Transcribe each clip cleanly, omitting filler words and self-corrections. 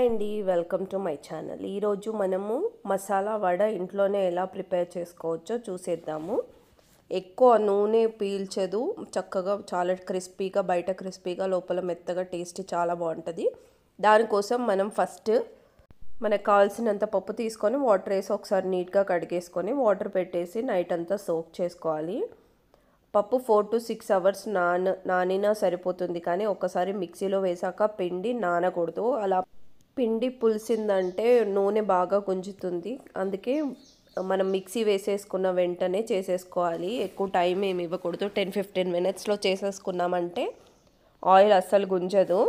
అండి welcome to my channel. ఈరోజు మనము మసాలా వడ ఇంట్లోనే ఎలా ప్రిపేర్ చేసుకోవచ్చో చూసేద్దాము. ఎక్కువ నూనె పీల్చదు, చక్కగా చాలా క్రిస్పీగా, బయట క్రిస్పీగా లోపల మెత్తగా టేస్ట్ చాలా బాగుంటుంది. దానికోసం మనం ఫస్ట్ మనకు కావాల్సినంత పప్పు తీసుకొని వాటర్ వేసి ఒకసారి నీట్గా కడిగేసుకొని వాటర్ పెట్టేసి నైట్ అంతా సోక్ చేసుకోవాలి. పప్పు 4 to 6 hours నానినా సరిపోతుంది, కానీ ఒకసారి మిక్సీలో వేసాక పిండి నానకూడదు. అలా పిండి పులిసిందంటే నూనె బాగా గుంజుతుంది. అందుకే మనం మిక్సీ వేసేసుకున్న వెంటనే చేసేసుకోవాలి. ఎక్కువ టైం ఏమి ఇవ్వకూడదు. 10-15 minutesలో చేసేసుకున్నామంటే ఆయిల్ అస్సలు గుంజదు.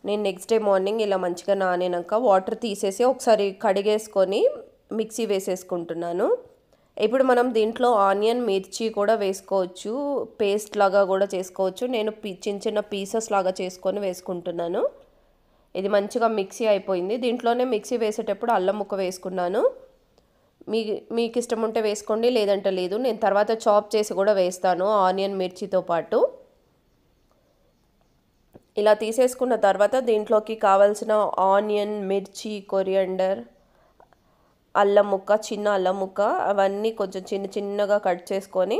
నేను నెక్స్ట్ డే మార్నింగ్ ఇలా మంచిగా నానినాక వాటర్ తీసేసి ఒకసారి కడిగేసుకొని మిక్సీ వేసేసుకుంటున్నాను. ఇప్పుడు మనం దీంట్లో ఆనియన్, మిర్చి కూడా వేసుకోవచ్చు, పేస్ట్ లాగా కూడా చేసుకోవచ్చు. నేను చిన్న చిన్న పీసెస్ లాగా చేసుకొని వేసుకుంటున్నాను. ఇది మంచిగా మిక్సీ అయిపోయింది. దీంట్లోనే మిక్సీ వేసేటప్పుడు అల్లం ముక్క వేసుకున్నాను. మీకు ఇష్టం ఉంటే వేసుకోండి, లేదంటే లేదు. నేను తర్వాత చాప్ చేసి కూడా వేస్తాను ఆనియన్ మిర్చితో పాటు. ఇలా తీసేసుకున్న తర్వాత దీంట్లోకి కావాల్సిన ఆనియన్, మిర్చి, కొరియండర్, అల్లం ముక్క, చిన్న అల్లం ముక్క అవన్నీ కొంచెం చిన్న చిన్నగా కట్ చేసుకొని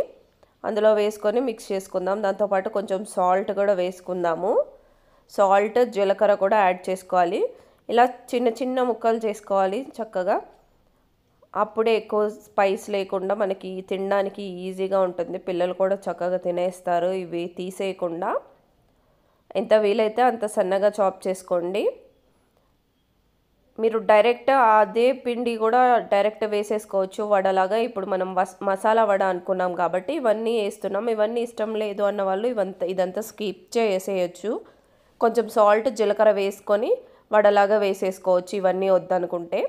అందులో వేసుకొని మిక్స్ చేసుకుందాం. దాంతోపాటు కొంచెం సాల్ట్ కూడా వేసుకుందాము. సాల్ట్, జీలకర్ర కూడా యాడ్ చేసుకోవాలి. ఇలా చిన్న చిన్న ముక్కలు చేసుకోవాలి చక్కగా. అప్పుడే ఎక్కువ స్పైస్ లేకుండా మనకి తినడానికి ఈజీగా ఉంటుంది. పిల్లలు కూడా చక్కగా తినేస్తారు ఇవి తీసేయకుండా. ఎంత వీలైతే అంత సన్నగా చాప్ చేసుకోండి. మీరు డైరెక్ట్ అదే పిండి కూడా డైరెక్ట్ వేసేసుకోవచ్చు వడలాగా. ఇప్పుడు మనం మసాలా వడ అనుకున్నాం కాబట్టి ఇవన్నీ వేస్తున్నాం. ఇవన్నీ ఇష్టం లేదు అన్న వాళ్ళు ఇదంతా స్కిప్ చేసేయచ్చు. కొంచెం సాల్ట్, జీలకర్ర వేసుకొని వడలాగా వేసేసుకోవచ్చు ఇవన్నీ వద్దనుకుంటే.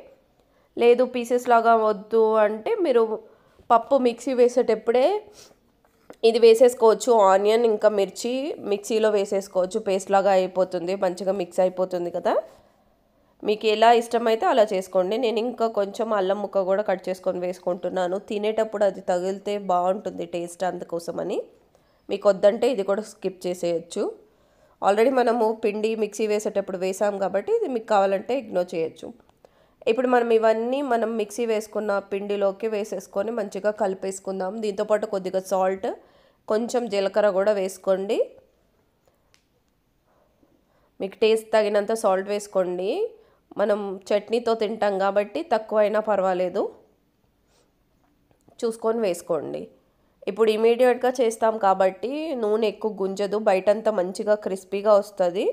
లేదు పీసెస్ లాగా వద్దు అంటే మీరు పప్పు మిక్సీ వేసేటప్పుడే ఇది వేసేసుకోవచ్చు. ఆనియన్ ఇంకా మిర్చి మిక్సీలో వేసేసుకోవచ్చు, పేస్ట్ లాగా అయిపోతుంది, మంచిగా మిక్స్ అయిపోతుంది కదా. మీకు ఎలా ఇష్టమైతే అలా చేసుకోండి. నేను ఇంకా కొంచెం అల్లం ముక్క కూడా కట్ చేసుకొని వేసుకుంటున్నాను. తినేటప్పుడు అది తగిలితే బాగుంటుంది టేస్ట్, అందుకోసమని. మీకు వద్దంటే ఇది కూడా స్కిప్ చేసేయచ్చు. ఆల్రెడీ మనము పిండి మిక్సీ వేసేటప్పుడు వేసాం కాబట్టి ఇది మీకు కావాలంటే ఇగ్నోర్ చేయొచ్చు. ఇప్పుడు మనం మిక్సీ వేసుకున్న పిండిలోకి వేసేసుకొని మంచిగా కలిపేసుకుందాం. దీంతోపాటు కొద్దిగా సాల్ట్, కొంచెం జీలకర్ర కూడా వేసుకోండి. మీకు టేస్ట్ తగినంత సాల్ట్ వేసుకోండి. మనం చట్నీతో తింటాం కాబట్టి తక్కువైనా పర్వాలేదు, చూసుకొని వేసుకోండి. ఇప్పుడు ఇమీడియట్గా చేస్తాం కాబట్టి నూనె ఎక్కువ గుంజదు, బయటంతా మంచిగా క్రిస్పీగా వస్తుంది.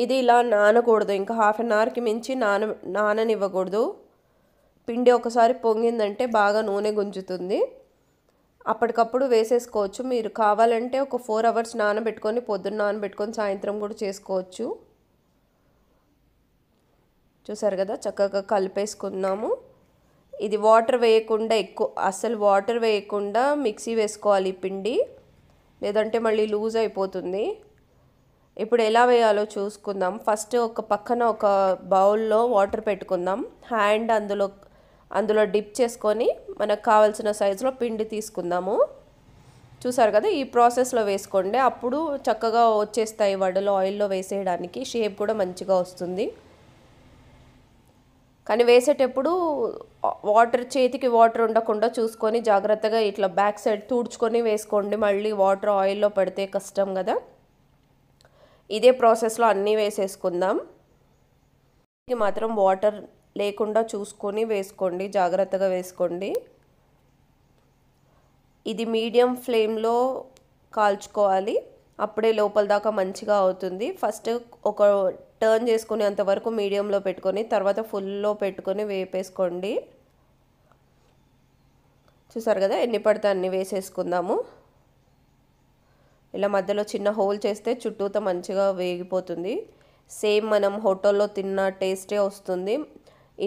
ఇది ఇలా నానకూడదు, ఇంకా 1/2 hourకి మించి నాననివ్వకూడదు. పిండి ఒకసారి పొంగిందంటే బాగా నూనె గుంజుతుంది. అప్పటికప్పుడు వేసేసుకోవచ్చు. మీరు కావాలంటే ఒక 4 hours నానబెట్టుకొని పొద్దున్న నానబెట్టుకొని సాయంత్రం కూడా చేసుకోవచ్చు. చూసారు కదా, చక్కగా కలిపేసుకుందాము. ఇది వాటర్ వేయకుండా, అస్సలు వాటర్ వేయకుండా మిక్సీ వేసుకోవాలి పిండి, లేదంటే మళ్ళీ లూజ్ అయిపోతుంది. ఇప్పుడు ఎలా వేయాలో చూసుకుందాం. ఫస్ట్ ఒక పక్కన ఒక బౌల్లో వాటర్ పెట్టుకుందాం. హ్యాండ్ అందులో డిప్ చేసుకొని మనకు కావాల్సిన సైజులో పిండి తీసుకుందాము. చూసారు కదా, ఈ ప్రాసెస్లో వేసుకోండి. అప్పుడు చక్కగా వచ్చేస్తాయి వడలు ఆయిల్లో వేసేయడానికి. షేప్ కూడా మంచిగా వస్తుంది. కానీ వేసేటప్పుడు చేతికి వాటర్ ఉండకుండా చూసుకొని జాగ్రత్తగా ఇట్లా బ్యాక్ సైడ్ తుడుచుకొని వేసుకోండి. మళ్ళీ వాటర్ ఆయిల్లో పడితే కష్టం కదా. ఇదే ప్రాసెస్లో అన్నీ వేసేసుకుందాం. ఇది మాత్రం వాటర్ లేకుండా చూసుకొని వేసుకోండి, జాగ్రత్తగా వేసుకోండి. ఇది మీడియం ఫ్లేమ్లో కాల్చుకోవాలి, అప్పుడే లోపల దాకా మంచిగా అవుతుంది. ఫస్ట్ ఒక టర్న్ చేసుకునేంత వరకు మీడియంలో పెట్టుకొని తర్వాత ఫుల్లో పెట్టుకొని వేపేసుకోండి. చూసారు కదా, ఎన్ని పడితే అన్ని వేసేసుకుందాము. ఇలా మధ్యలో చిన్న హోల్ చేస్తే చుట్టూతో మంచిగా వేగిపోతుంది. సేమ్ మనం హోటల్లో తిన్న టేస్టే వస్తుంది.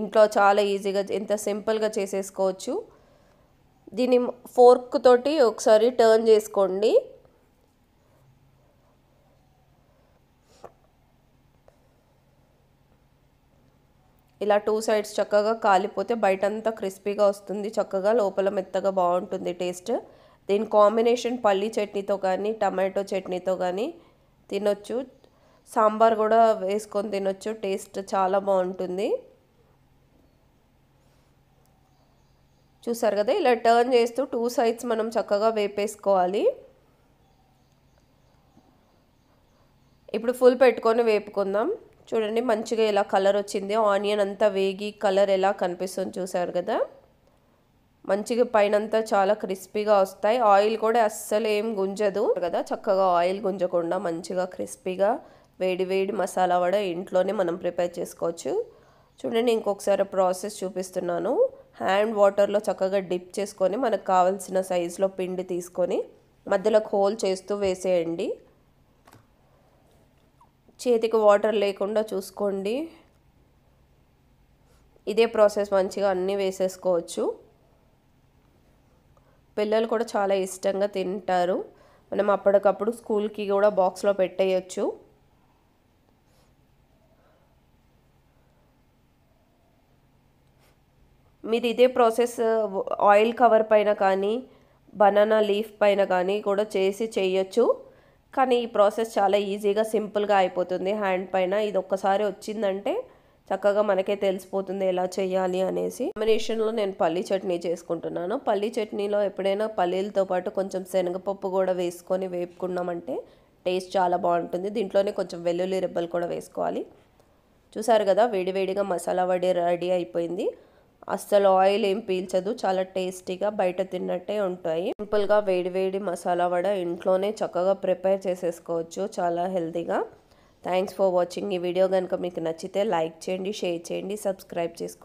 ఇంట్లో చాలా ఈజీగా ఎంత సింపుల్గా చేసేసుకోవచ్చు. దీన్ని ఫోర్క్ తోటి ఒకసారి టర్న్ చేసుకోండి. ఇలా 2 sides చక్కగా కాలిపోతే బయటంతా క్రిస్పీగా వస్తుంది, చక్కగా లోపల మెత్తగా బాగుంటుంది టేస్ట్. దీని కాంబినేషన్ పల్లీ చట్నీతో కానీ టమాటో చట్నీతో కానీ తినొచ్చు. సాంబార్ కూడా వేసుకొని తినొచ్చు, టేస్ట్ చాలా బాగుంటుంది. చూసారు కదా, ఇలా టర్న్ చేస్తూ 2 సైడ్స్ మనం చక్కగా వేపేసుకోవాలి. ఇప్పుడు ఫుల్ పెట్టుకొని వేపుకుందాం. చూడండి మంచిగా ఇలా కలర్ వచ్చింది, ఆనియన్ అంతా వేగి కలర్ ఎలా కనిపిస్తుంది చూసారు కదా. మంచిగా పైనంతా చాలా క్రిస్పీగా వస్తాయి, ఆయిల్ కూడా అస్సలు ఏం గుంజదు కదా. చక్కగా ఆయిల్ గుంజకుండా మంచిగా క్రిస్పీగా వేడి వేడి మసాలా వడ ఇంట్లోనే మనం ప్రిపేర్ చేసుకోవచ్చు. చూడండి ఇంకొకసారి ప్రాసెస్ చూపిస్తున్నాను. హ్యాండ్ వాటర్లో చక్కగా డిప్ చేసుకొని మనకు కావాల్సిన సైజులో పిండి తీసుకొని మధ్యలో హోల్ చేస్తూ వేసేయండి. చేతికి వాటర్ లేకుండా చూసుకోండి. ఇదే ప్రాసెస్ మంచిగా అన్నీ వేసేసుకోవచ్చు. పిల్లలు కూడా చాలా ఇష్టంగా తింటారు. మనం అప్పటికప్పుడు స్కూల్కి కూడా బాక్స్లో పెట్టేయచ్చు. మీరు ఇదే ప్రాసెస్ ఆయిల్ కవర్ పైన కానీ బనానా లీఫ్ పైన కానీ కూడా చేయొచ్చు. కానీ ఈ ప్రాసెస్ చాలా ఈజీగా సింపుల్గా అయిపోతుంది హ్యాండ్ పైన. ఇది ఒక్కసారి వచ్చిందంటే చక్కగా మనకే తెలిసిపోతుంది ఎలా చేయాలి అనేసి. కాంబినేషన్లో నేను పల్లీ చట్నీ చేసుకుంటున్నాను. పల్లీ చట్నీలో ఎప్పుడైనా పల్లీలతో పాటు కొంచెం శనగపప్పు కూడా వేసుకొని వేపుకున్నామంటే టేస్ట్ చాలా బాగుంటుంది. దీంట్లోనే కొంచెం వెల్లుల్లి రెబ్బలు కూడా వేసుకోవాలి. చూసారు కదా, వేడివేడిగా మసాలా వడ రెడీ అయిపోయింది. అస్సలు ఆయిల్ ఏం పీల్చదు, చాలా టేస్టీగా బయట తిన్నట్టే ఉంటాయి. సింపుల్గా వేడివేడి మసాలా వడ ఇంట్లోనే చక్కగా ప్రిపేర్ చేసేసుకోవచ్చు, చాలా హెల్తీగా. Thanks for watching. ఈ వీడియో కనుక మీకు నచ్చితే లైక్ చేయండి, షేర్ చేయండి, సబ్స్క్రైబ్ చేసుకోండి.